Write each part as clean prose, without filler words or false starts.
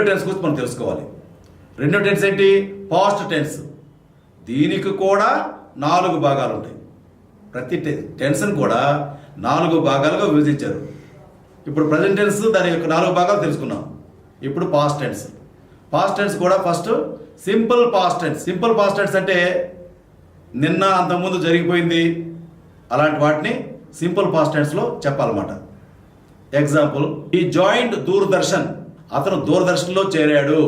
Tense గురించి మనం తెలుసుకోవాలి. రెండో టెన్స్ ఏంటి? Past tense. దీనికి కూడా 4 భాగాలు ఉంటాయి. ప్రతి టెన్స్ని కూడా 4 భాగాలుగా విభజించారు. ఇప్పుడు ప్రజెంట్ టెన్స్ దాని యొక్క 4 భాగాలు తెలుసుకున్నాం. ఇప్పుడు పాస్ట్ టెన్స్. పాస్ట్ టెన్స్ కూడా first simple past tense. Simple past tense అంటే నిన్న అంతకుముందు జరిగిపోయింది, అలాంటి వాటిని సింపుల్ పాస్ట్ టెన్స్లో చెప్పాలన్నమాట. Example, he joined Doordarshan. అతను దూరదర్శన్లో చేరాడు.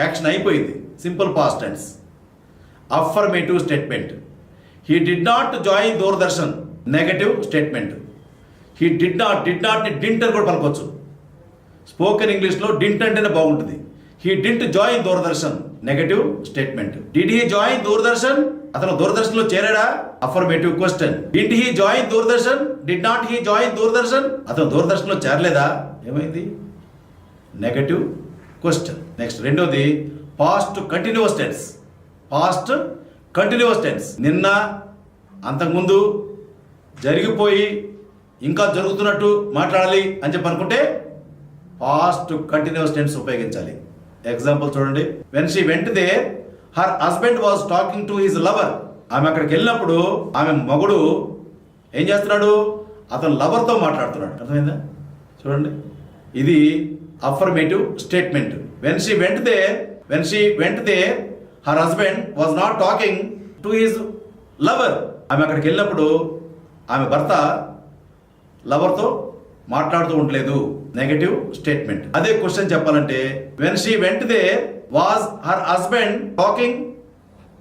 యాక్షన్ అయిపోయింది. Simple past tense. Affirmative statement. He did not join Doordarshan. Negative statement. He did not ని డింట్ అని కూడా పలకొచ్చు. స్పోకెన్ ఇంగ్లీష్లో డింట్ అంటేనే బాగుంటుంది. He didn't join Doordarshan. Negative statement. Did he join Doordarshan? అతను దూరదర్శన్లో చేరాడా? Affirmative question. Did he join Doordarshan? Did not he join Doordarshan? అతను దూరదర్శన్లో చేరలేదా? ఏమైంది? Negative question. నెక్స్ట్ రెండోది past continuous tense. Past continuous tense. నిన్న, అంతకుముందు, జరిగిపోయి, ఇంకా జరుగుతున్నట్టు మాట్లాడాలి అని చెప్పి అనుకుంటే పాస్ట్ కంటిన్యూస్ టెన్స్ ఉపయోగించాలి. ఎగ్జాంపుల్ చూడండి. When she went there her husband was talking to his lover. ఆమె అక్కడికి వెళ్ళినప్పుడు ఆమె మగుడు ఏం చేస్తున్నాడు? అతను లవర్తో మాట్లాడుతున్నాడు. అర్థమైందా? చూడండి, ఇది affirmative statement. When she went there her husband was not talking to his lover. ఆమె అక్కడికి వెళ్ళినప్పుడు ఆమె భర్త లవర్తో మాట్లాడుతూ ఉండలేదు. Negative statement. అదే క్వశ్చన్ చెప్పాలంటే when she went there was her husband talking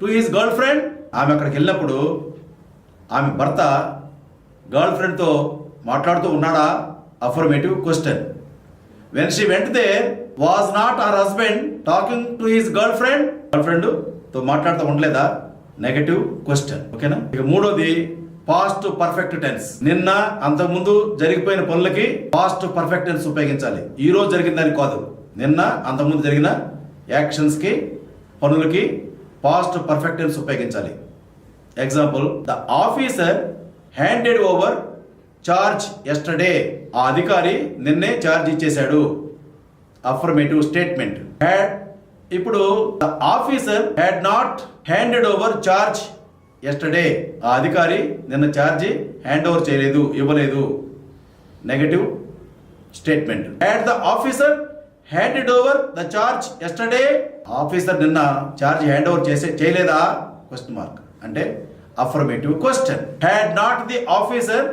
to his girlfriend. ఆమె అక్కడికి వెళ్ళినప్పుడు ఆమె భర్త గర్ల్ ఫ్రెండ్తో మాట్లాడుతూ ఉన్నాడా? Affirmative question. When she went there was not her husband talking to his girl ఫ్రెండ్తో మాట్లాడుతూ ఉండలేదా? Negative question. ఓకేనా? ఇక మూడోది పాస్ట్ పర్ఫెక్ట్ టెన్స్. నిన్న, అంతకుముందు జరిగిపోయిన పనులకి పాస్ట్ పర్ఫెక్ట్ టెన్స్ ఉపయోగించాలి. ఈ రోజు జరిగిన దానికి కాదు. నిన్న, అంతకుముందు జరిగిన యాక్షన్స్కి, పనులకి పాస్ట్ పర్ఫెక్ట్ టెన్స్ ఉపయోగించాలి. Example, the officer handed over charge yesterday. ఆ అధికారి నిన్నే చార్జ్ ఇచ్చేశాడు. Affirmative statement. ఇప్పుడు the officer had not handed over charge yesterday. ఆ అధికారి నిన్న ఛార్జీ హ్యాండ్ ఓవర్ చేయలేదు, ఇవ్వలేదు. Negative statement. Had the officer handed over the charge yesterday. Officer నిన్న ఛార్జ్ హ్యాండ్ ఓవర్ చేయలేదా? Question mark. అంటే affirmative question. Had not the officer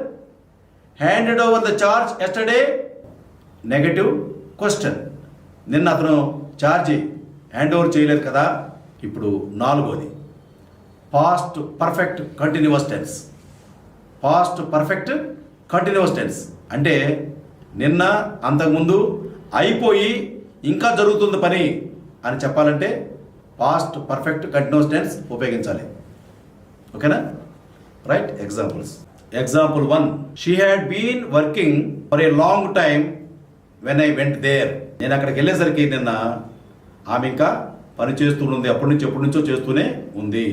handed over the charge yesterday. Negative question. నిన్న అతను charge hand over చేయలేదు కదా. ఇప్పుడు నాలుగోది past perfect continuous tense. Past perfect continuous tense అంటే నిన్న, అంతకుముందు, అయిపోయి, ఇంకా జరుగుతుంది పని అని చెప్పాలంటే పాస్ట్ పర్ఫెక్ట్ కంటిన్యూస్ టెన్స్ ఉపయోగించాలి. ఓకేనా? Right. Examples. Example 1, she had been working for a long time when I went there. నేను అక్కడికి వెళ్ళేసరికి నిన్న ఆమె ఇంకా పని చేస్తూ ఉంది. ఎప్పటి నుంచో చేస్తూనే ఉంది.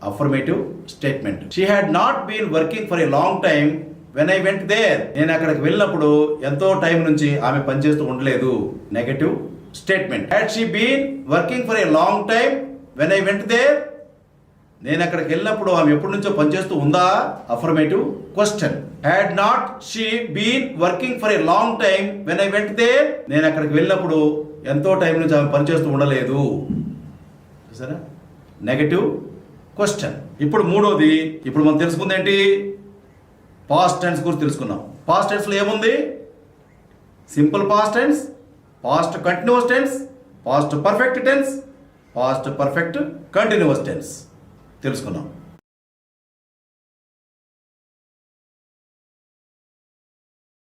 Affirmative statement. She had not been working for a long time when I went there. నేను అక్కడికి వెళ్ళినప్పుడు ఎంతో టైం నుంచి ఆమె పనిచేస్తూ ఉండలేదు. Negative statement. Had she been working for a long time when I went there. నేను అక్కడికి వెళ్ళినప్పుడు ఆమె ఎప్పటి నుంచో పనిచేస్తూ ఉందా? Affirmative question. Had not she been working for a long time when I went there. నేను అక్కడికి వెళ్ళినప్పుడు ఎంతో టైం నుంచి ఆమె పనిచేస్తూ ఉండలేదు. సరే, నెగటివ్ క్వశ్చన్. ఇప్పుడు మూడోది, ఇప్పుడు మనం తెలుసుకుంది ఏంటి? పాస్ట్ టెన్స్ గురించి తెలుసుకున్నాం. పాస్ట్ టెన్స్లో ఏముంది? Simple past tense, past continuous tense, past perfect tense, past perfect continuous tense తెలుసుకున్నాం.